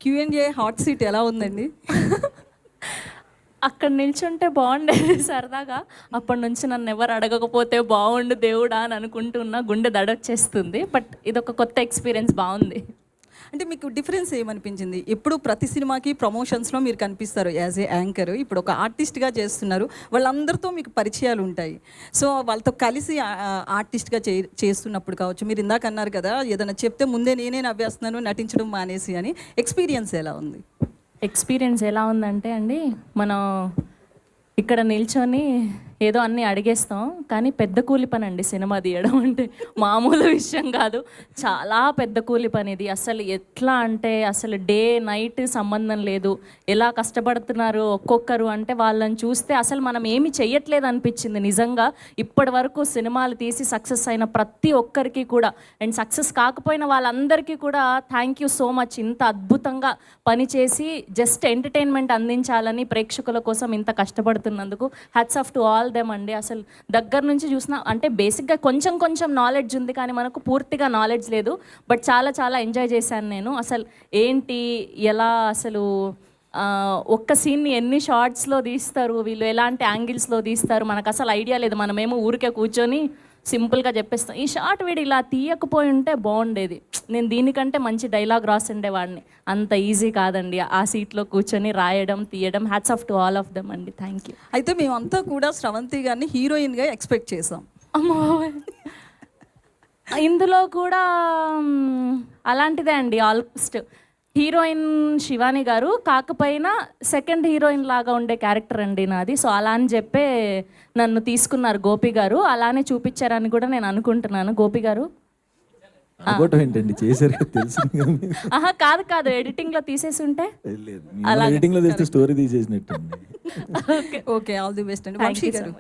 Q&A hot seat ఎలా ఉందండి? అక్కడ నిల్చుంటే బాగుండేది సరదాగా. అప్పటి నుంచి నన్ను ఎవరు అడగకపోతే బాగుండు దేవుడా అని అనుకుంటున్నా, గుండె దడొచ్చేస్తుంది. బట్ ఇదొక కొత్త ఎక్స్పీరియన్స్, బాగుంది. అంటే మీకు డిఫరెన్స్ ఏమనిపించింది? ఎప్పుడు ప్రతి సినిమాకి ప్రమోషన్స్‌లో మీరు కనిపిస్తారు యాజ్ ఏ యాంకర్. ఇప్పుడు ఒక ఆర్టిస్ట్‌గా చేస్తున్నారు. వాళ్ళందరితో మీకు పరిచయాలు ఉంటాయి. సో వాళ్ళతో కలిసి ఆర్టిస్ట్‌గా చేస్తున్నప్పుడు కావచ్చు, మీరు ఇందాక అన్నారు కదా, ఏదైనా చెప్తే ముందే నేనే నవ్వేస్తున్నాను నటించడం మానేసి అని. ఎక్స్పీరియన్స్ ఎలా ఉంది? ఎక్స్పీరియన్స్ ఎలా ఉందంటే అండి, మనం ఇక్కడ నిల్చొని ఏదో అన్నీ అడిగేస్తాం, కానీ పెద్ద కూలి పని అండి సినిమా తీయడం అంటే. మామూలు విషయం కాదు, చాలా పెద్ద కూలి పని ఇది. అసలు ఎట్లా అంటే అసలు డే నైట్ సంబంధం లేదు. ఎలా కష్టపడుతున్నారు ఒక్కొక్కరు అంటే వాళ్ళని చూస్తే అసలు మనం ఏమి చెయ్యట్లేదు అనిపించింది నిజంగా. ఇప్పటి వరకు సినిమాలు తీసి సక్సెస్ అయిన ప్రతి ఒక్కరికి కూడా, అండ్ సక్సెస్ కాకపోయిన వాళ్ళందరికీ కూడా థ్యాంక్ యూ సో మచ్. ఇంత అద్భుతంగా పనిచేసి జస్ట్ ఎంటర్టైన్మెంట్ అందించాలని ప్రేక్షకుల కోసం ఇంత కష్టపడుతున్నందుకు hats off to all them అండి. అసలు దగ్గర నుంచి చూసిన అంటే బేసిక్గా కొంచెం కొంచెం నాలెడ్జ్ ఉంది, కానీ మనకు పూర్తిగా నాలెడ్జ్ లేదు. బట్ చాలా చాలా ఎంజాయ్ చేశాను నేను. అసలు ఏంటి ఎలా అసలు ఒక్క సీన్ని ఎన్ని షార్ట్స్లో తీస్తారు వీళ్ళు, ఎలాంటి యాంగిల్స్లో తీస్తారు, మనకు అసలు ఐడియా లేదు. మనమేమో ఊరికే కూర్చొని సింపుల్గా చెప్పేస్తాం. ఈ షార్ట్ వీడు ఇలా తీయకపోయి ఉంటే బాగుండేది, నేను దీనికంటే మంచి డైలాగ్ రాసిండేవాడిని. అంత ఈజీ కాదండి ఆ సీట్లో కూర్చొని రాయడం తీయడం. Hats off to all of them అండి. Thank you. అయితే మేమంతా కూడా స్రవంతి గారిని హీరోయిన్గా ఎక్స్పెక్ట్ చేసాం. అమ్మో, ఇందులో కూడా అలాంటిదే అండి. ఆల్మోస్ట్ హీరోయిన్ శివాని గారు, కాకపోయినా సెకండ్ హీరోయిన్ లాగా ఉండే క్యారెక్టర్ అండి నాది. సో అలా అని చెప్పే నన్ను తీసుకున్నారు గోపి గారు. అలానే చూపించారని కూడా నేను అనుకుంటున్నాను. గోపి గారు ఏంటండి చేశారు తెలిసింది. ఆహా, కాదు కాదు, ఎడిటింగ్ లో తీసేసి ఉంటే ఎడిటింగ్ లో తెస్తే స్టోరీ తీసేసినట్టు. ఓకే, ఆల్ ది బెస్ట్ అండి వంశీ గారు.